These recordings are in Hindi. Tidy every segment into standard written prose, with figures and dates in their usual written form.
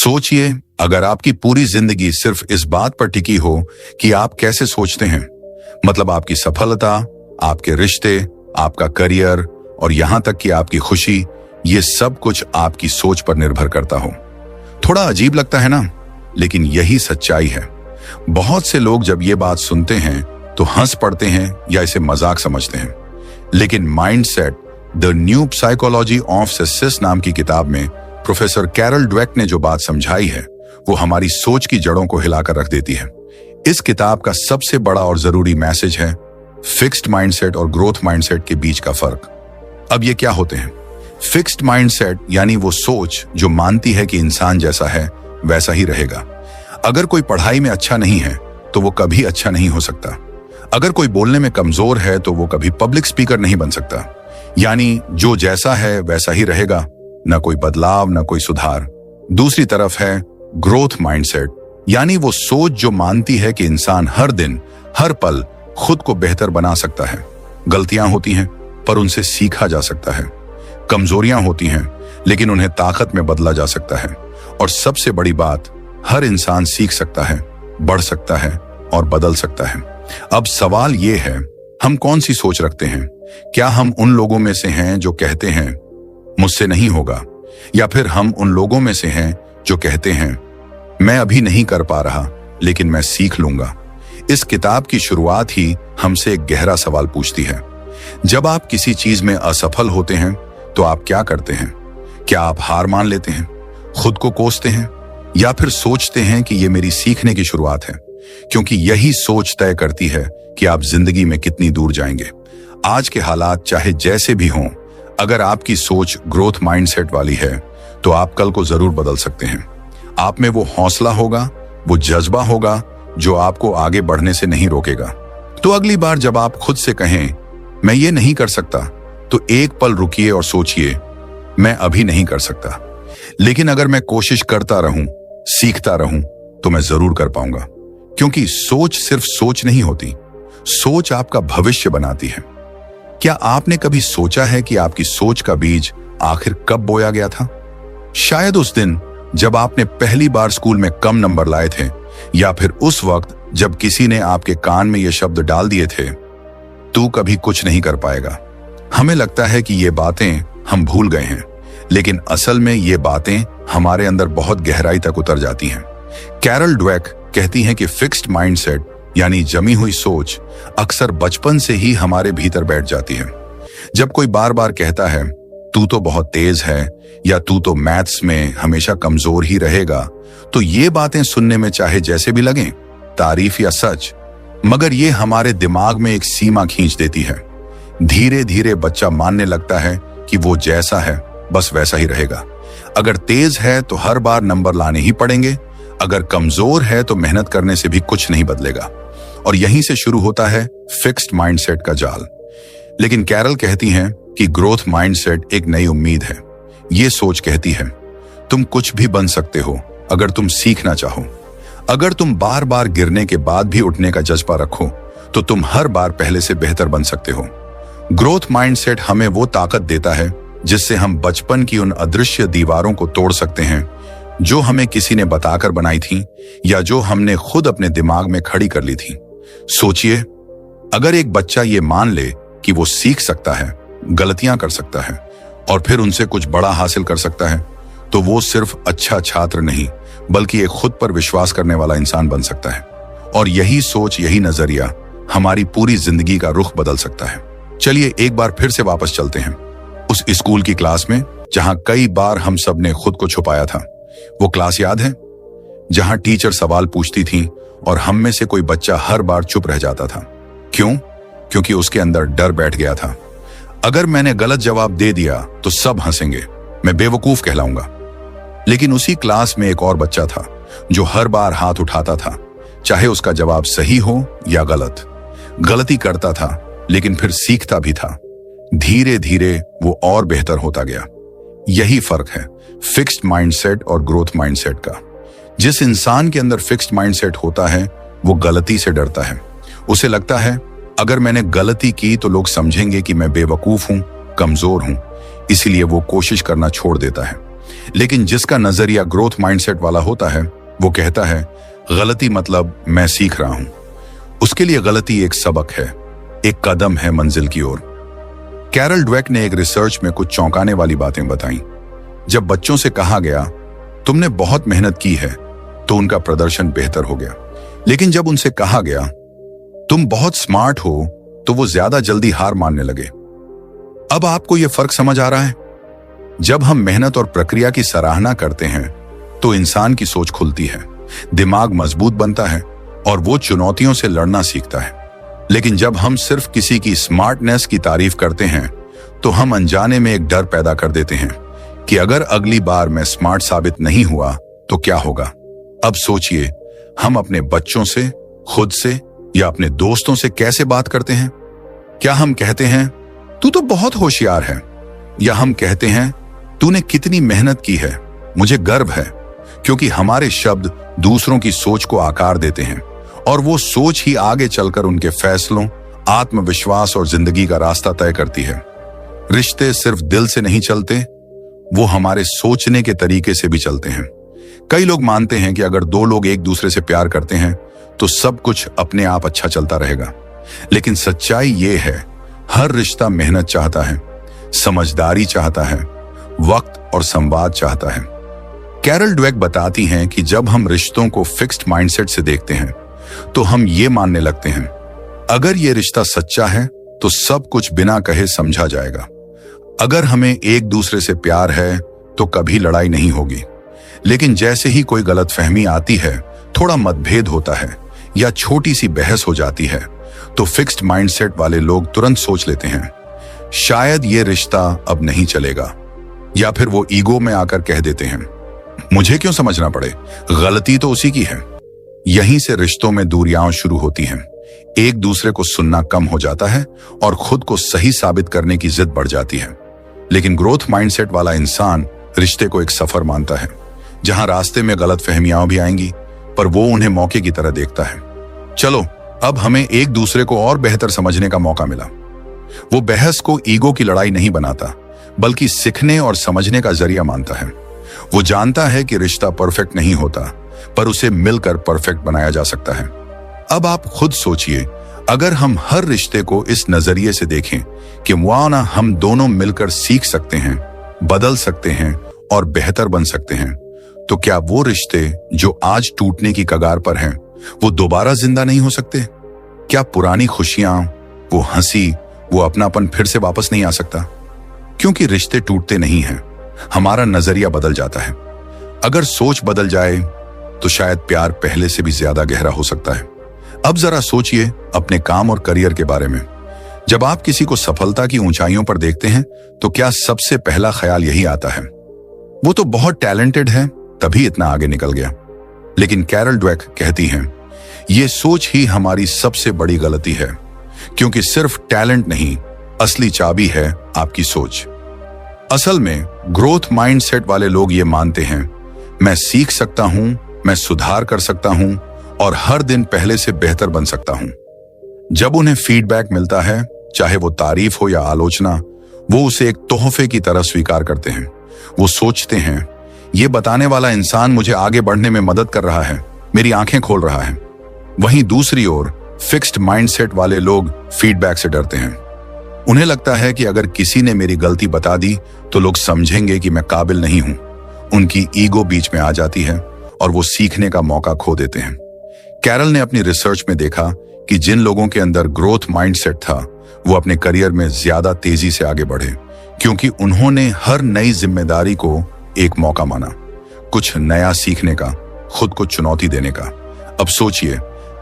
सोचिए, अगर आपकी पूरी जिंदगी सिर्फ इस बात पर टिकी हो कि आप कैसे सोचते हैं, मतलब आपकी सफलता, आपके रिश्ते, आपका करियर और यहां तक कि आपकी खुशी, ये सब कुछ आपकी सोच पर निर्भर करता हो। थोड़ा अजीब लगता है ना, लेकिन यही सच्चाई है। बहुत से लोग जब ये बात सुनते हैं तो हंस पड़ते हैं या इसे मजाक समझते हैं, लेकिन mindset the new psychology of success नाम की किताब में प्रोफेसर कैरल ड्वेक ने जो बात समझाई है वो हमारी सोच की जड़ों को हिलाकर रख देती है। इस किताब का सबसे बड़ा और जरूरी मैसेज है फिक्स्ड माइंडसेट और ग्रोथ माइंडसेट के बीच का फर्क। अब ये क्या होते हैं? फिक्स्ड माइंडसेट यानी वो सोच जो मानती है कि इंसान जैसा है वैसा ही रहेगा। अगर कोई पढ़ाई में अच्छा नहीं है तो वो कभी अच्छा नहीं हो सकता। अगर कोई बोलने में कमजोर है तो वो कभी पब्लिक स्पीकर नहीं बन सकता। यानी जो जैसा है वैसा ही रहेगा, ना कोई बदलाव, ना कोई सुधार। दूसरी तरफ है ग्रोथ माइंडसेट, यानी वो सोच जो मानती है कि इंसान हर दिन, हर पल खुद को बेहतर बना सकता है। गलतियां होती हैं पर उनसे सीखा जा सकता है। कमजोरियां होती हैं लेकिन उन्हें ताकत में बदला जा सकता है। और सबसे बड़ी बात, हर इंसान सीख सकता है, बढ़ सकता है और बदल सकता है। अब सवाल ये है, हम कौन सी सोच रखते हैं? क्या हम उन लोगों में से हैं जो कहते हैं मुझसे नहीं होगा, या फिर हम उन लोगों में से हैं जो कहते हैं मैं अभी नहीं कर पा रहा लेकिन मैं सीख लूंगा? इस किताब की शुरुआत ही हमसे एक गहरा सवाल पूछती है। जब आप किसी चीज में असफल होते हैं तो आप क्या करते हैं? क्या आप हार मान लेते हैं, खुद को कोसते हैं, या फिर सोचते हैं कि ये मेरी सीखने की शुरुआत है? क्योंकि यही सोच तय करती है कि आप जिंदगी में कितनी दूर जाएंगे। आज के हालात चाहे जैसे भी हों, अगर आपकी सोच ग्रोथ माइंडसेट वाली है तो आप कल को जरूर बदल सकते हैं। आप में वो हौसला होगा, वो जज्बा होगा जो आपको आगे बढ़ने से नहीं रोकेगा। तो अगली बार जब आप खुद से कहें मैं ये नहीं कर सकता, तो एक पल रुकिए और सोचिए मैं अभी नहीं कर सकता, लेकिन अगर मैं कोशिश करता रहूं, सीखता रहूं, तो मैं जरूर कर पाऊंगा। क्योंकि सोच सिर्फ सोच नहीं होती, सोच आपका भविष्य बनाती है। क्या आपने कभी सोचा है कि आपकी सोच का बीज आखिर कब बोया गया था? शायद उस दिन जब आपने पहली बार स्कूल में कम नंबर लाए थे, या फिर उस वक्त जब किसी ने आपके कान में ये शब्द डाल दिए थे, तू कभी कुछ नहीं कर पाएगा। हमें लगता है कि ये बातें हम भूल गए हैं, लेकिन असल में ये बातें हमारे अंदर बहुत गहराई तक उतर जाती हैं। कैरल ड्वेक कहती हैं कि फिक्स्ड माइंडसेट यानी जमी हुई सोच अक्सर बचपन से ही हमारे भीतर बैठ जाती है। जब कोई बार बार कहता है तू तो बहुत तेज है, या तू तो मैथ्स में हमेशा कमजोर ही रहेगा, तो ये बातें सुनने में चाहे जैसे भी लगें, तारीफ या सच, मगर ये हमारे दिमाग में एक सीमा खींच देती है। धीरे धीरे बच्चा मानने लगता है कि वो जैसा है बस वैसा ही रहेगा। अगर तेज है तो हर बार नंबर लाने ही पड़ेंगे, अगर कमजोर है तो मेहनत करने से भी कुछ नहीं बदलेगा। और यहीं से शुरू होता है फिक्स्ड माइंडसेट का जाल। लेकिन कैरल कहती हैं कि ग्रोथ माइंडसेट एक नई उम्मीद है। ये सोच कहती है तुम कुछ भी बन सकते हो अगर तुम सीखना चाहो। अगर तुम बार बार गिरने के बाद भी उठने का जज्बा रखो तो तुम हर बार पहले से बेहतर बन सकते हो। ग्रोथ माइंडसेट हमें वो ताकत देता है जिससे हम बचपन की उन अदृश्य दीवारों को तोड़ सकते हैं जो हमें किसी ने बताकर बनाई थी, या जो हमने खुद अपने दिमाग में खड़ी कर ली थी। सोचिए, अगर एक बच्चा ये मान ले कि वो सीख सकता है, गलतियां कर सकता है और फिर उनसे कुछ बड़ा हासिल कर सकता है, तो वो सिर्फ अच्छा छात्र नहीं बल्कि एक खुद पर विश्वास करने वाला इंसान बन सकता है। और यही सोच, यही नजरिया हमारी पूरी जिंदगी का रुख बदल सकता है। चलिए एक बार फिर से वापस चलते हैं उस स्कूल की क्लास में जहां कई बार हम सब ने खुद को छुपाया था। वो क्लास याद है जहां टीचर सवाल पूछती थी और हम में से कोई बच्चा हर बार चुप रह जाता था। क्यों? क्योंकि उसके अंदर डर बैठ गया था, अगर मैंने गलत जवाब दे दिया तो सब हंसेंगे, मैं बेवकूफ कहलाऊंगा। लेकिन उसी क्लास में एक और बच्चा था जो हर बार हाथ उठाता था, चाहे उसका जवाब सही हो या गलत। गलती करता था लेकिन फिर सीखता भी था। धीरे धीरे वो और बेहतर होता गया। यही फर्क है फिक्स्ड माइंडसेट और ग्रोथ माइंडसेट का। जिस इंसान के अंदर फिक्स्ड माइंडसेट होता है वो गलती से डरता है। उसे लगता है अगर मैंने गलती की तो लोग समझेंगे कि मैं बेवकूफ हूं, कमजोर हूं, इसीलिए वो कोशिश करना छोड़ देता है। लेकिन जिसका नजरिया ग्रोथ माइंडसेट वाला होता है वो कहता है गलती मतलब मैं सीख रहा हूं। उसके लिए गलती एक सबक है, एक कदम है मंजिल की ओर। कैरल ड्वेक ने एक रिसर्च में कुछ चौंकाने वाली बातें बताई। जब बच्चों से कहा गया तुमने बहुत मेहनत की है तो उनका प्रदर्शन बेहतर हो गया, लेकिन जब उनसे कहा गया तुम बहुत स्मार्ट हो तो वो ज्यादा जल्दी हार मानने लगे। अब आपको यह फर्क समझ आ रहा है? जब हम मेहनत और प्रक्रिया की सराहना करते हैं तो इंसान की सोच खुलती है, दिमाग मजबूत बनता है और वो चुनौतियों से लड़ना सीखता है। लेकिन जब हम सिर्फ किसी की स्मार्टनेस की तारीफ करते हैं तो हम अनजाने में एक डर पैदा कर देते हैं कि अगर अगली बार मैं स्मार्ट साबित नहीं हुआ तो क्या होगा। अब सोचिए, हम अपने बच्चों से, खुद से या अपने दोस्तों से कैसे बात करते हैं? क्या हम कहते हैं तू तो बहुत होशियार है, या हम कहते हैं तूने कितनी मेहनत की है, मुझे गर्व है? क्योंकि हमारे शब्द दूसरों की सोच को आकार देते हैं और वो सोच ही आगे चलकर उनके फैसलों, आत्मविश्वास और जिंदगी का रास्ता तय करती है। रिश्ते सिर्फ दिल से नहीं चलते, वो हमारे सोचने के तरीके से भी चलते हैं। कई लोग मानते हैं कि अगर दो लोग एक दूसरे से प्यार करते हैं तो सब कुछ अपने आप अच्छा चलता रहेगा, लेकिन सच्चाई ये है हर रिश्ता मेहनत चाहता है, समझदारी चाहता है, वक्त और संवाद चाहता है। कैरल ड्वेक बताती हैं कि जब हम रिश्तों को फिक्स्ड माइंडसेट से देखते हैं तो हम ये मानने लगते हैं अगर ये रिश्ता सच्चा है तो सब कुछ बिना कहे समझा जाएगा। अगर हमें एक दूसरे से प्यार है तो कभी लड़ाई नहीं होगी। लेकिन जैसे ही कोई गलतफहमी आती है, थोड़ा मतभेद होता है या छोटी सी बहस हो जाती है तो फिक्स्ड माइंडसेट वाले लोग तुरंत सोच लेते हैं शायद ये रिश्ता अब नहीं चलेगा, या फिर वो ईगो में आकर कह देते हैं मुझे क्यों समझना पड़े, गलती तो उसी की है। यहीं से रिश्तों में दूरियां शुरू होती हैं। एक दूसरे को सुनना कम हो जाता है और खुद को सही साबित करने की जिद बढ़ जाती है। लेकिन ग्रोथ माइंडसेट वाला इंसान रिश्ते को एक सफर मानता है जहां रास्ते में गलतफहमियां भी आएंगी पर वो उन्हें मौके की तरह देखता है। चलो, अब हमें एक दूसरे को और बेहतर समझने का मौका मिला। वो बहस को ईगो की लड़ाई नहीं बनाता, बल्कि सीखने और समझने का जरिया मानता है। वो जानता है कि रिश्ता परफेक्ट नहीं होता, पर उसे मिलकर परफेक्ट बनाया जा सकता है। अब आप खुद सोचिए, अगर हम हर रिश्ते को इस नजरिए से देखें कि वाना हम दोनों मिलकर सीख सकते हैं, बदल सकते हैं और बेहतर बन सकते हैं, तो क्या वो रिश्ते जो आज टूटने की कगार पर हैं, वो दोबारा जिंदा नहीं हो सकते? क्या पुरानी खुशियां, वो हंसी, वो अपनापन फिर से वापस नहीं आ सकता? क्योंकि रिश्ते टूटते नहीं हैं, हमारा नजरिया बदल जाता है। अगर सोच बदल जाए तो शायद प्यार पहले से भी ज्यादा गहरा हो सकता है। अब जरा सोचिए अपने काम और करियर के बारे में। जब आप किसी को सफलता की ऊंचाइयों पर देखते हैं तो क्या सबसे पहला ख्याल यही आता है वो तो बहुत टैलेंटेड है तभी इतना आगे निकल गया? लेकिन कैरल ड्वेक कहती हैं ये सोच ही हमारी सबसे बड़ी गलती है, क्योंकि सिर्फ टैलेंट नहीं, असली चाबी है आपकी सोच। असल में ग्रोथ माइंडसेट वाले लोग ये मानते हैं मैं सीख सकता हूं, मैं सुधार कर सकता हूं और हर दिन पहले से बेहतर बन सकता हूं। जब उन्हें फीडबैक मिलता है, चाहे वो तारीफ हो या आलोचना, वो उसे एक तोहफे की तरह स्वीकार करते हैं। वो सोचते हैं ये बताने वाला इंसान मुझे आगे बढ़ने में मदद कर रहा है, मेरी आंखें खोल रहा है। वहीं दूसरी ओर फिक्स्ड माइंडसेट वाले लोग फीडबैक से डरते हैं। उन्हें लगता है कि अगर किसी ने मेरी गलती बता दी तो लोग समझेंगे कि मैं काबिल नहीं हूं। उनकी ईगो बीच में आ जाती है और वो सीखने का मौका खो देते हैं। कैरल ने अपनी रिसर्च में देखा कि जिन लोगों के अंदर ग्रोथ माइंडसेट था वो अपने करियर में ज्यादा तेजी से आगे बढ़े, क्योंकि उन्होंने हर नई जिम्मेदारी को एक मौका माना, कुछ नया सीखने का, खुद को चुनौती देने का। अब सोचिए,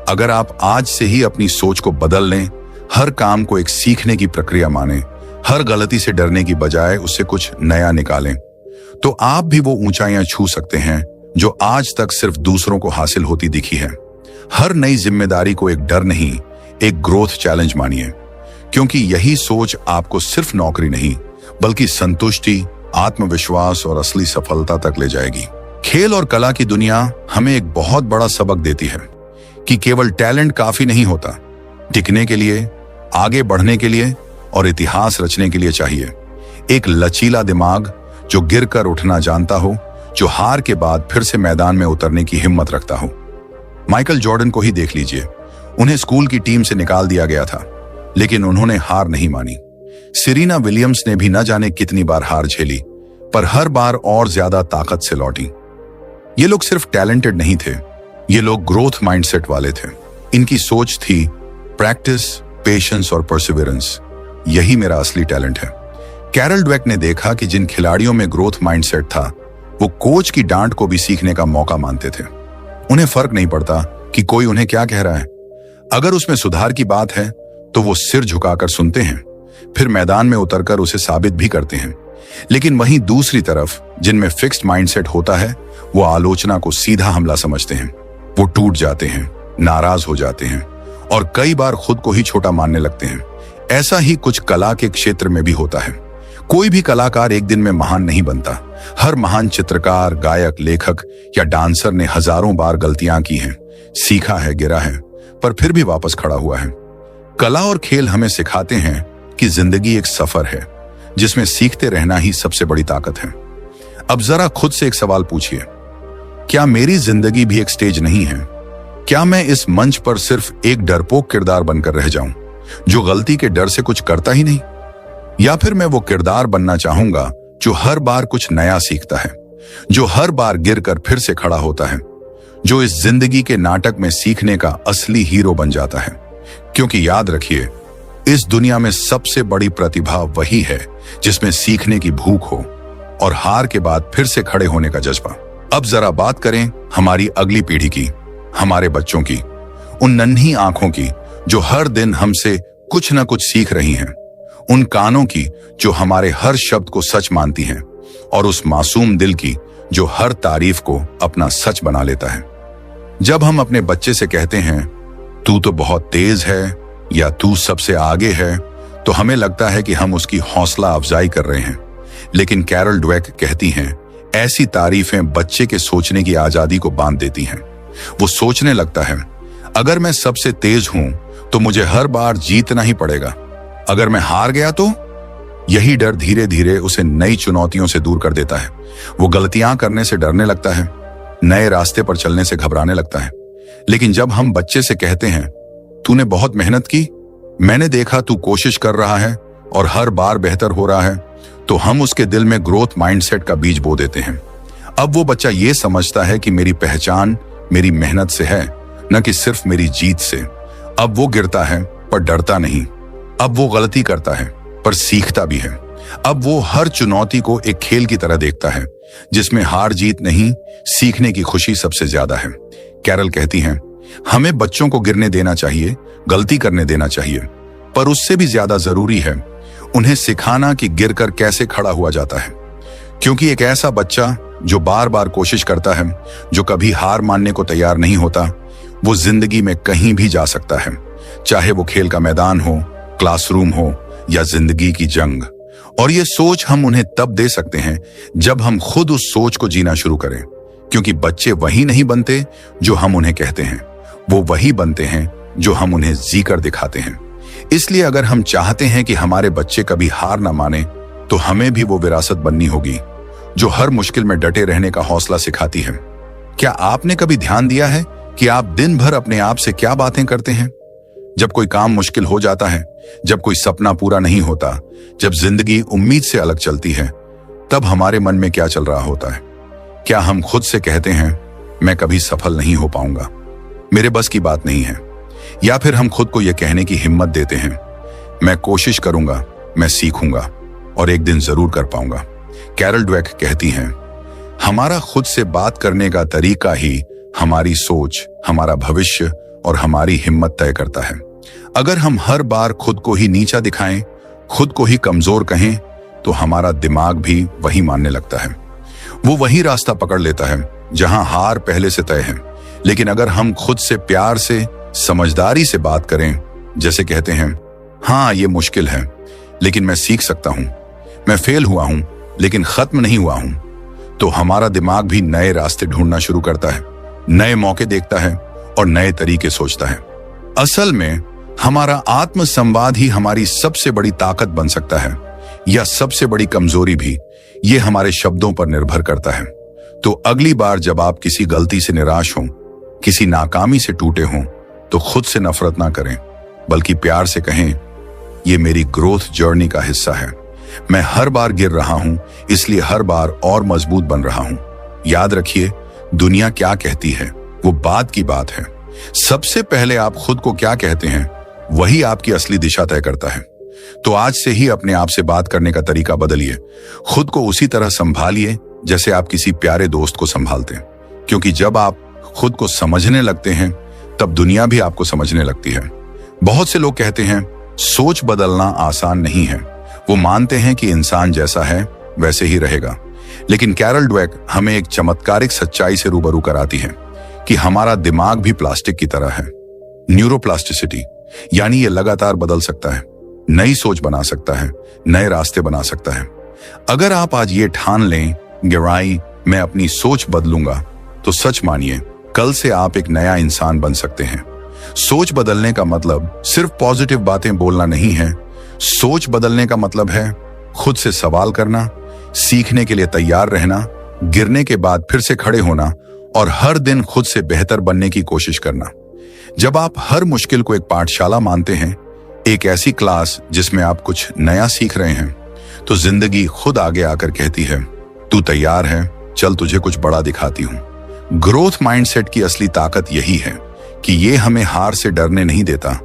अगर आप आज से ही अपनी सोच को बदल लें, हर काम को एक सीखने की प्रक्रिया माने, हर गलती से डरने की बजाय उससे कुछ नया निकालें, तो आप भी वो ऊंचाइयां छू सकते हैं जो आज तक सिर्फ दूसरों को हासिल होती दिखी है। हर नई जिम्मेदारी को एक डर नहीं, एक ग्रोथ चैलेंज मानिए, क्योंकि यही सोच आपको सिर्फ नौकरी नहीं बल्कि संतुष्टि, आत्मविश्वास और असली सफलता तक ले जाएगी। खेल और कला की दुनिया हमें एक बहुत बड़ा सबक देती है कि केवल टैलेंट काफी नहीं होता। टिकने के लिए, आगे बढ़ने के लिए और इतिहास रचने के लिए चाहिए एक लचीला दिमाग जो गिर कर उठना जानता हो, जो हार के बाद फिर से मैदान में उतरने की हिम्मत रखता हो। माइकल जॉर्डन को ही देख लीजिए, उन्हें स्कूल की टीम से निकाल दिया गया था, लेकिन उन्होंने हार नहीं मानी। सेरेना विलियम्स ने भी न जाने कितनी बार हार झेली, पर हर बार और ज्यादा ताकत से लौटी। ये लोग सिर्फ टैलेंटेड नहीं थे, ये लोग ग्रोथ माइंडसेट वाले थे। इनकी सोच थी प्रैक्टिस, पेशेंस और परसिवियरेंस। यही मेरा असली टैलेंट है। कैरल ड्वेक ने देखा कि जिन खिलाड़ियों में ग्रोथ माइंडसेट था, वो कोच की डांट को भी सीखने का मौका मानते थे। उन्हें फर्क नहीं पड़ता कि कोई उन्हें क्या कह रहा है। अगर उसमें सुधार की बात है तो वो सिर झुकाकर सुनते हैं, फिर मैदान में उतरकर उसे साबित भी करते हैं। लेकिन वहीं दूसरी तरफ जिनमें फिक्स्ड माइंडसेट होता है, वो आलोचना को सीधा हमला समझते हैं। वो टूट जाते हैं, नाराज हो जाते हैं और कई बार खुद को ही छोटा मानने लगते हैं। ऐसा ही कुछ कला के क्षेत्र में भी होता है। कोई भी कलाकार एक दिन में महान नहीं बनता। हर महान चित्रकार, गायक, लेखक या डांसर ने हजारों बार गलतियां की हैं, सीखा है, गिरा है, पर फिर भी वापस खड़ा हुआ है। कला और खेल हमें सिखाते हैं कि जिंदगी एक सफर है, जिसमें सीखते रहना ही सबसे बड़ी ताकत है। अब जरा खुद से एक सवाल पूछिए, क्या मेरी जिंदगी भी एक स्टेज नहीं है? क्या मैं इस मंच पर सिर्फ एक डरपोक किरदार बनकर रह जाऊं, जो गलती के डर से कुछ करता ही नहीं? या फिर मैं वो किरदार बनना चाहूंगा जो हर बार कुछ नया सीखता है, जो हर बार गिरकर फिर से खड़ा होता है, जो इस जिंदगी के नाटक में सीखने का असली हीरो बन जाता है? क्योंकि याद रखिए, इस दुनिया में सबसे बड़ी प्रतिभा वही है जिसमें सीखने की भूख हो और हार के बाद फिर से खड़े होने का जज्बा। अब जरा बात करें हमारी अगली पीढ़ी की, हमारे बच्चों की, उन नन्ही आंखों की जो हर दिन हमसे कुछ न कुछ सीख रही हैं, उन कानों की जो हमारे हर शब्द को सच मानती हैं, और उस मासूम दिल की जो हर तारीफ को अपना सच बना लेता है। जब हम अपने बच्चे से कहते हैं तू तो बहुत तेज है या तू सबसे आगे है, तो हमें लगता है कि हम उसकी हौसला अफजाई कर रहे हैं। लेकिन कैरल ड्वेक कहती हैं, ऐसी तारीफें बच्चे के सोचने की आजादी को बांध देती हैं। वो सोचने लगता है, अगर मैं सबसे तेज हूं तो मुझे हर बार जीतना ही पड़ेगा। अगर मैं हार गया तो? यही डर धीरे धीरे उसे नई चुनौतियों से दूर कर देता है। वो गलतियां करने से डरने लगता है, नए रास्ते पर चलने से घबराने लगता है। लेकिन जब हम बच्चे से कहते हैं तूने बहुत मेहनत की, मैंने देखा तू कोशिश कर रहा है और हर बार बेहतर हो रहा है, तो हम उसके दिल में ग्रोथ माइंडसेट का बीज बो देते हैं। अब वो बच्चा ये समझता है कि मेरी पहचान मेरी मेहनत से है, न कि सिर्फ मेरी जीत से। अब वो गिरता है पर डरता नहीं। अब वो गलती करता है पर सीखता भी है। अब वो हर चुनौती को एक खेल की तरह देखता है, जिसमें हार जीत नहीं, सीखने की खुशी सबसे ज्यादा है। कैरल कहती हैं, हमें बच्चों को गिरने देना चाहिए, गलती करने देना चाहिए, पर उससे भी ज्यादा जरूरी है उन्हें सिखाना कि गिरकर कैसे खड़ा हुआ जाता है। क्योंकि एक ऐसा बच्चा जो बार बार कोशिश करता है, जो कभी हार मानने को तैयार नहीं होता, वो जिंदगी में कहीं भी जा सकता है, चाहे वो खेल का मैदान हो, क्लासरूम हो या जिंदगी की जंग। और ये सोच हम उन्हें तब दे सकते हैं जब हम खुद उस सोच को जीना शुरू करें। क्योंकि बच्चे वही नहीं बनते जो हम उन्हें कहते हैं, वो वही बनते हैं जो हम उन्हें जीकर दिखाते हैं। इसलिए अगर हम चाहते हैं कि हमारे बच्चे कभी हार ना माने, तो हमें भी वो विरासत बननी होगी जो हर मुश्किल में डटे रहने का हौसला सिखाती है। क्या आपने कभी ध्यान दिया है कि आप दिन भर अपने आप से क्या बातें करते हैं? जब कोई काम मुश्किल हो जाता है, जब कोई सपना पूरा नहीं होता, जब जिंदगी उम्मीद से अलग चलती है, तब हमारे मन में क्या चल रहा होता है? क्या हम खुद से कहते हैं मैं कभी सफल नहीं हो पाऊंगा, मेरे बस की बात नहीं है? या फिर हम खुद को यह कहने की हिम्मत देते हैं मैं कोशिश करूंगा, मैं सीखूंगा और एक दिन जरूर कर पाऊंगा? कैरल ड्वेक कहती हैं, हमारा खुद से बात करने का तरीका ही हमारी सोच, हमारा भविष्य और हमारी हिम्मत तय करता है। अगर हम हर बार खुद को ही नीचा दिखाएं, खुद को ही कमजोर कहें, तो हमारा दिमाग भी वही मानने लगता है। वो वही रास्ता पकड़ लेता है जहां हार पहले से तय है। लेकिन अगर हम खुद से प्यार से, समझदारी से बात करें, जैसे कहते हैं, हाँ ये मुश्किल है लेकिन मैं सीख सकता हूं, मैं फेल हुआ हूं लेकिन खत्म नहीं हुआ हूं, तो हमारा दिमाग भी नए रास्ते ढूंढना शुरू करता है, नए मौके देखता है और नए तरीके सोचता है। असल में हमारा आत्म संवाद ही हमारी सबसे बड़ी ताकत बन सकता है, या सबसे बड़ी कमजोरी भी। ये हमारे शब्दों पर निर्भर करता है। तो अगली बार जब आप किसी गलती से निराश हों, किसी नाकामी से टूटे हों, तो खुद से नफरत ना करें, बल्कि प्यार से कहें, ये मेरी ग्रोथ जर्नी का हिस्सा है। मैं हर बार गिर रहा हूं, इसलिए हर बार और मजबूत बन रहा हूं। याद रखिए, दुनिया क्या कहती है वो बाद की बात है। सबसे पहले आप खुद को क्या कहते हैं, वही आपकी असली दिशा तय करता है। तो आज से ही अपने आप से बात करने का तरीका बदलिए। खुद को उसी तरह संभालिए जैसे आप किसी प्यारे दोस्त को संभालते हैं, क्योंकि जब आप खुद को समझने लगते हैं तब दुनिया भी आपको समझने लगती है। बहुत से लोग कहते हैं सोच बदलना आसान नहीं है। वो मानते हैं कि इंसान जैसा है वैसे ही रहेगा। लेकिन कैरल ड्वेक हमें एक चमत्कारिक सच्चाई से रूबरू कराती है कि हमारा दिमाग भी प्लास्टिक की तरह है। न्यूरोप्लास्टिसिटी, यानी ये लगातार बदल सकता है, नई सोच बना सकता है, नए रास्ते बना सकता है। अगर आप आज ये ठान लें, गहराई मैं अपनी सोच बदलूंगा, तो सच मानिए कल से आप एक नया इंसान बन सकते हैं। सोच बदलने का मतलब सिर्फ पॉजिटिव बातें बोलना नहीं है। सोच बदलने का मतलब है खुद से सवाल करना, सीखने के लिए तैयार रहना, गिरने के बाद फिर से खड़े होना और हर दिन खुद से बेहतर बनने की कोशिश करना। जब आप हर मुश्किल को एक पाठशाला मानते हैं, एक ऐसी क्लास जिसमें आप कुछ नया सीख रहे हैं, तो जिंदगी खुद आगे आकर कहती है, तू तैयार है, चल तुझे कुछ बड़ा दिखाती हूं। ग्रोथ माइंडसेट की असली ताकत यही है कि ये हमें हार से डरने नहीं देता,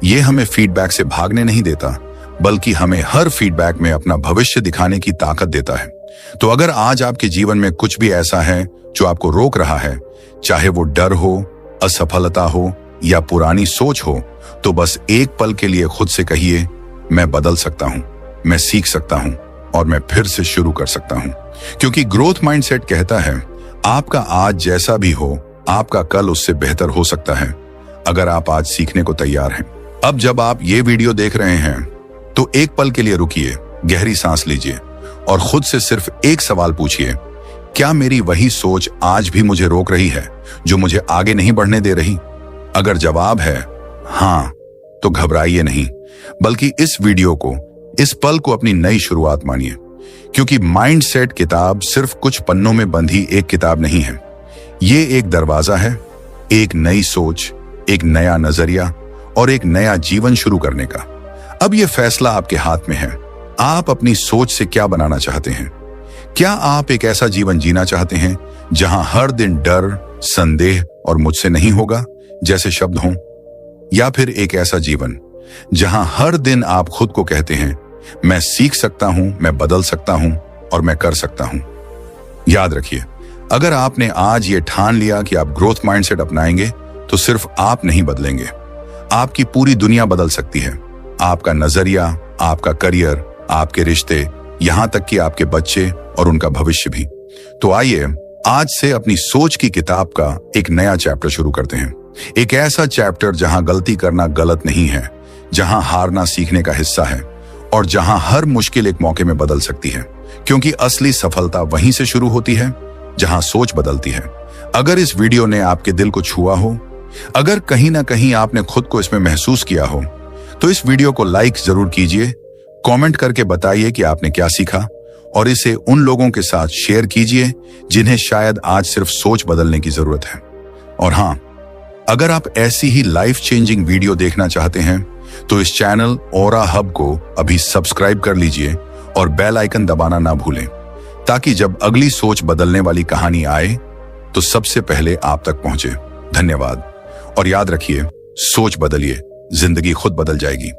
ये हमें फीडबैक से भागने नहीं देता, बल्कि हमें हर फीडबैक में अपना भविष्य दिखाने की ताकत देता है। तो अगर आज आपके जीवन में कुछ भी ऐसा है जो आपको रोक रहा है, चाहे वो डर हो, असफलता हो या पुरानी सोच हो, तो बस एक पल के लिए खुद से कहिए, मैं बदल सकता हूं, मैं सीख सकता हूं और मैं फिर से शुरू कर सकता हूं। क्योंकि ग्रोथ माइंडसेट कहता है, आपका आज जैसा भी हो, आपका कल उससे बेहतर हो सकता है, अगर आप आज सीखने को तैयार हैं। अब जब आप ये वीडियो देख रहे हैं, तो एक पल के लिए रुकिए, गहरी सांस लीजिए और खुद से सिर्फ एक सवाल पूछिए, क्या मेरी वही सोच आज भी मुझे रोक रही है, जो मुझे आगे नहीं बढ़ने दे रही? अगर जवाब है हाँ, तो घबराइए नहीं, बल्कि इस वीडियो को, इस पल को अपनी नई शुरुआत मानिए। क्योंकि माइंडसेट किताब सिर्फ कुछ पन्नों में बंधी एक किताब नहीं है। ये एक दरवाजा है, एक नई सोच, एक नया नजरिया और एक नया जीवन शुरू करने का। अब ये फैसला आपके हाथ में है। आप अपनी सोच से क्या बनाना चाहते हैं? क्या आप एक ऐसा जीवन जीना चाहते हैं जहां हर दिन डर, संदेह और मुझसे नहीं होगा जैसे शब्द हों? या फिर एक ऐसा जीवन जहां हर दिन आप खुद को कहते हैं, मैं सीख सकता हूं, मैं बदल सकता हूं और मैं कर सकता हूं? याद रखिए, अगर आपने आज ये ठान लिया कि आप ग्रोथ माइंडसेट अपनाएंगे, तो सिर्फ आप नहीं बदलेंगे, आपकी पूरी दुनिया बदल सकती है। आपका नजरिया, आपका करियर, आपके रिश्ते, यहां तक कि आपके बच्चे और उनका भविष्य भी। तो आइए आज से अपनी सोच की किताब का एक नया चैप्टर शुरू करते हैं। एक ऐसा चैप्टर जहां गलती करना गलत नहीं है, जहां हारना सीखने का हिस्सा है और जहां हर मुश्किल एक मौके में बदल सकती है। क्योंकि असली सफलता वहीं से शुरू होती है जहां सोच बदलती है। अगर इस वीडियो ने आपके दिल को छुआ हो, अगर कहीं ना कहीं आपने खुद को इसमें महसूस किया हो, तो इस वीडियो को लाइक जरूर कीजिए, कमेंट करके बताइए कि आपने क्या सीखा और इसे उन लोगों के साथ शेयर कीजिए जिन्हें शायद आज सिर्फ सोच बदलने की जरूरत है। और हां, अगर आप ऐसी ही लाइफ चेंजिंग वीडियो देखना चाहते हैं, तो इस चैनल ओरा हब को अभी सब्सक्राइब कर लीजिए और बेल आइकन दबाना ना भूलें, ताकि जब अगली सोच बदलने वाली कहानी आए तो सबसे पहले आप तक पहुंचे। धन्यवाद और याद रखिए, सोच बदलिए, जिंदगी खुद बदल जाएगी।